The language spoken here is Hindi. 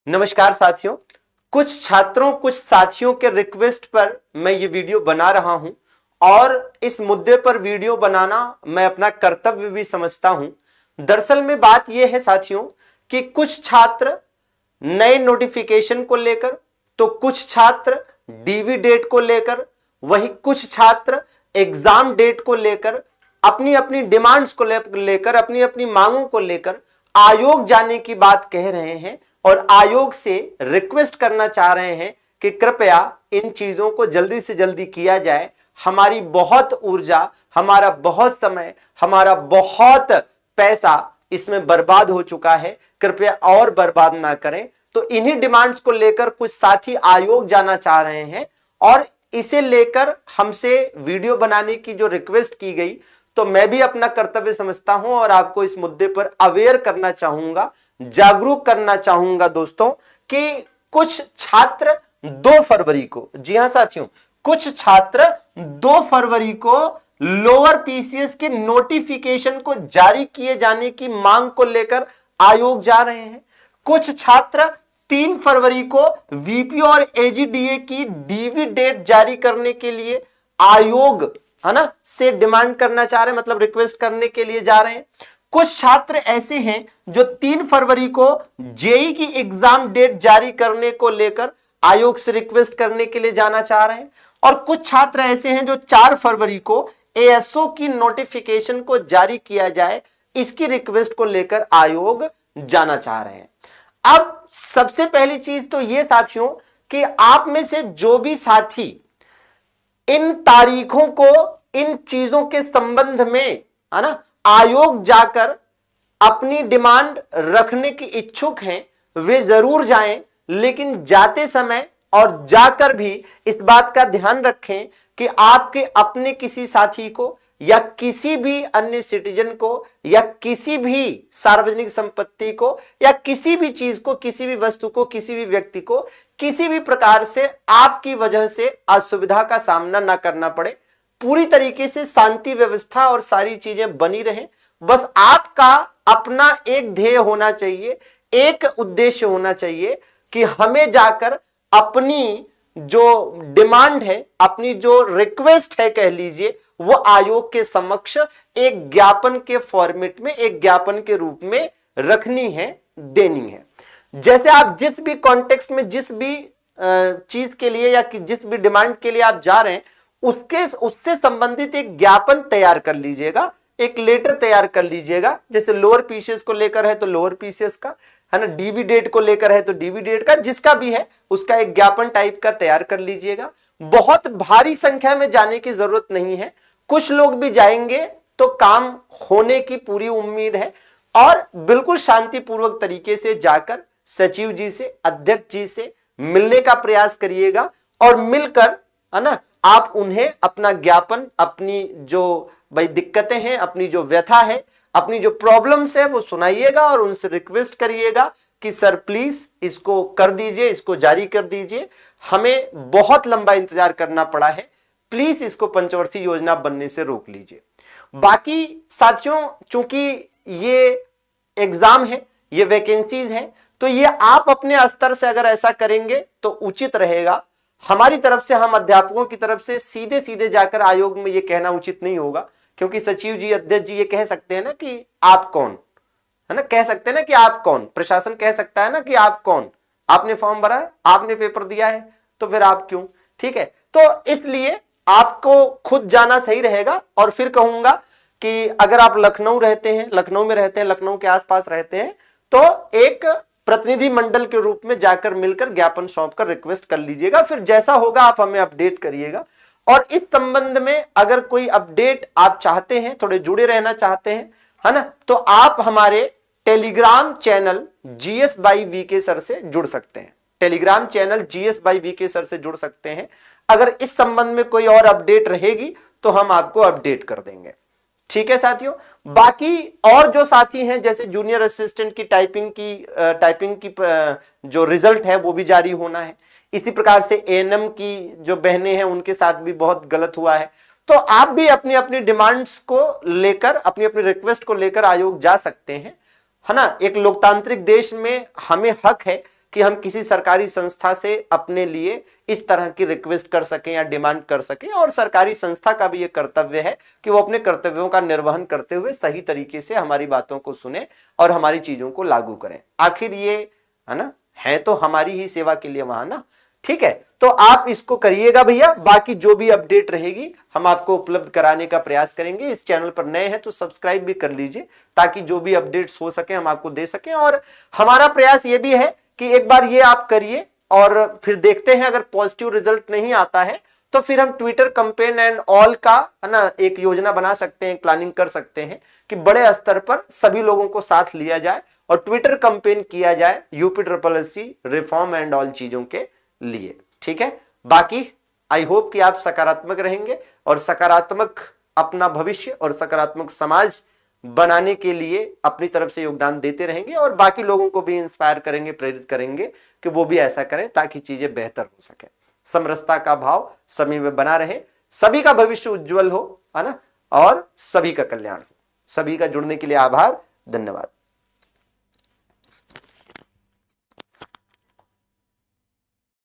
नमस्कार साथियों। कुछ छात्रों कुछ साथियों के रिक्वेस्ट पर मैं ये वीडियो बना रहा हूं और इस मुद्दे पर वीडियो बनाना मैं अपना कर्तव्य भी समझता हूं। दरअसल में बात यह है साथियों कि कुछ छात्र नए नोटिफिकेशन को लेकर, तो कुछ छात्र डीवी डेट को लेकर, वही कुछ छात्र एग्जाम डेट को लेकर, अपनी अपनी डिमांड्स को लेकर, अपनी अपनी मांगों को लेकर आयोग जाने की बात कह रहे हैं और आयोग से रिक्वेस्ट करना चाह रहे हैं कि कृपया इन चीजों को जल्दी से जल्दी किया जाए। हमारी बहुत ऊर्जा, हमारा बहुत समय, हमारा बहुत पैसा इसमें बर्बाद हो चुका है, कृपया और बर्बाद ना करें। तो इन्हीं डिमांड्स को लेकर कुछ साथी आयोग जाना चाह रहे हैं और इसे लेकर हमसे वीडियो बनाने की जो रिक्वेस्ट की गई, तो मैं भी अपना कर्तव्य समझता हूं और आपको इस मुद्दे पर अवेयर करना चाहूंगा, जागरूक करना चाहूंगा दोस्तों कि कुछ छात्र 2 फरवरी को, जी हां साथियों, कुछ छात्र 2 फरवरी को लोअर पीसीएस के नोटिफिकेशन को जारी किए जाने की मांग को लेकर आयोग जा रहे हैं। कुछ छात्र 3 फरवरी को वीपी और एजीडीए की डीवी डेट जारी करने के लिए आयोग, है ना, से डिमांड करना चाह रहे हैं, मतलब रिक्वेस्ट करने के लिए जा रहे हैं। कुछ छात्र ऐसे हैं जो 3 फरवरी को जेई की एग्जाम डेट जारी करने को लेकर आयोग से रिक्वेस्ट करने के लिए जाना चाह रहे हैं और कुछ छात्र ऐसे हैं जो 4 फरवरी को एएसओ की नोटिफिकेशन को जारी किया जाए, इसकी रिक्वेस्ट को लेकर आयोग जाना चाह रहे हैं। अब सबसे पहली चीज तो यह साथियों कि आप में से जो भी साथी इन तारीखों को, इन चीजों के संबंध में, है ना, आयोग जाकर अपनी डिमांड रखने की इच्छुक हैं, वे जरूर जाएं, लेकिन जाते समय और जाकर भी इस बात का ध्यान रखें कि आपके अपने किसी साथी को या किसी भी अन्य सिटीजन को या किसी भी सार्वजनिक संपत्ति को या किसी भी चीज को, किसी भी वस्तु को, किसी भी व्यक्ति को किसी भी प्रकार से आपकी वजह से असुविधा का सामना ना करना पड़े। पूरी तरीके से शांति व्यवस्था और सारी चीजें बनी रहे। बस आपका अपना एक ध्येय होना चाहिए, एक उद्देश्य होना चाहिए कि हमें जाकर अपनी जो डिमांड है, अपनी जो रिक्वेस्ट है कह लीजिए, वो आयोग के समक्ष एक ज्ञापन के फॉर्मेट में, एक ज्ञापन के रूप में रखनी है, देनी है। जैसे आप जिस भी कॉन्टेक्स्ट में, जिस भी चीज के लिए या जिस भी डिमांड के लिए आप जा रहे हैं, उससे संबंधित एक ज्ञापन तैयार कर लीजिएगा, एक लेटर तैयार कर लीजिएगा। जैसे लोअर पीसीएस को लेकर है तो लोअर पीसीएस का, है ना, डीवी डेट को लेकर है तो डीवी डेट का, जिसका भी है उसका एक ज्ञापन टाइप का तैयार कर लीजिएगा। बहुत भारी संख्या में जाने की जरूरत नहीं है, कुछ लोग भी जाएंगे तो काम होने की पूरी उम्मीद है और बिल्कुल शांतिपूर्वक तरीके से जाकर सचिव जी से, अध्यक्ष जी से मिलने का प्रयास करिएगा और मिलकर, है ना, आप उन्हें अपना ज्ञापन, अपनी जो भाई दिक्कतें हैं, अपनी जो व्यथा है, अपनी जो प्रॉब्लम्स है वो सुनाइएगा और उनसे रिक्वेस्ट करिएगा कि सर प्लीज इसको कर दीजिए, इसको जारी कर दीजिए, हमें बहुत लंबा इंतजार करना पड़ा है, प्लीज इसको पंचवर्षीय योजना बनने से रोक लीजिए। बाकी साथियों, चूंकि ये एग्जाम है, ये वैकेंसीज है, तो ये आप अपने स्तर से अगर ऐसा करेंगे तो उचित रहेगा। हमारी तरफ से, हम अध्यापकों की तरफ से सीधे सीधे जाकर आयोग में ये कहना उचित नहीं होगा, क्योंकि सचिव जी, अध्यक्ष जी ये कह सकते हैं ना कि आप कौन, है ना, कह सकते हैं ना कि आप कौन, प्रशासन कह सकता है ना कि आप कौन, आपने फॉर्म भरा है, आपने पेपर दिया है, तो फिर आप क्यों। ठीक है, तो इसलिए आपको खुद जाना सही रहेगा। और फिर कहूंगा कि अगर आप लखनऊ रहते हैं, लखनऊ में रहते हैं, लखनऊ के आसपास रहते हैं, तो एक प्रतिनिधि मंडल के रूप में जाकर मिलकर ज्ञापन सौंपकर रिक्वेस्ट कर लीजिएगा। फिर जैसा होगा आप हमें अपडेट करिएगा। और इस संबंध में अगर कोई अपडेट आप चाहते हैं, थोड़े जुड़े रहना चाहते हैं, है ना, तो आप हमारे Telegram channel GS by VK sir से जुड़ सकते हैं। Telegram channel GS by VK sir से जुड़ सकते हैं। अगर इस संबंध में कोई और अपडेट रहेगी तो हम आपको अपडेट कर देंगे। ठीक है साथियों। बाकी और जो साथी हैं, जैसे जूनियर असिस्टेंट की टाइपिंग की जो रिजल्ट है वो भी जारी होना है। इसी प्रकार से एएनएम की जो बहनें हैं उनके साथ भी बहुत गलत हुआ है। तो आप भी अपनी अपनी डिमांड्स को लेकर, अपनी अपनी रिक्वेस्ट को लेकर आयोग जा सकते हैं, है ना। एक लोकतांत्रिक देश में हमें हक है कि हम किसी सरकारी संस्था से अपने लिए इस तरह की रिक्वेस्ट कर सकें या डिमांड कर सकें, और सरकारी संस्था का भी ये कर्तव्य है कि वो अपने कर्तव्यों का निर्वहन करते हुए सही तरीके से हमारी बातों को सुने और हमारी चीजों को लागू करें। आखिर ये है ना, है तो हमारी ही सेवा के लिए वहां ना। ठीक है, तो आप इसको करिएगा भैया। बाकी जो भी अपडेट रहेगी हम आपको उपलब्ध कराने का प्रयास करेंगे। इस चैनल पर नए हैं तो सब्सक्राइब भी कर लीजिए, ताकि जो भी अपडेट्स हो सके हम आपको दे सकें। और हमारा प्रयास ये भी है कि एक बार ये आप करिए और फिर देखते हैं, अगर पॉजिटिव रिजल्ट नहीं आता है तो फिर हम ट्विटर कैंपेन एंड ऑल का है ना एक योजना बना सकते हैं, प्लानिंग कर सकते हैं कि बड़े स्तर पर सभी लोगों को साथ लिया जाए और ट्विटर कैंपेन किया जाए UPSSC रिफॉर्म एंड ऑल चीजों के लिए। ठीक है, बाकी आई होप कि आप सकारात्मक रहेंगे और सकारात्मक अपना भविष्य और सकारात्मक समाज बनाने के लिए अपनी तरफ से योगदान देते रहेंगे, और बाकी लोगों को भी इंस्पायर करेंगे, प्रेरित करेंगे कि वो भी ऐसा करें ताकि चीजें बेहतर हो सके। समरसता का भाव सभी में बना रहे, सभी का भविष्य उज्जवल हो, है ना, और सभी का कल्याण हो। सभी का जुड़ने के लिए आभार, धन्यवाद।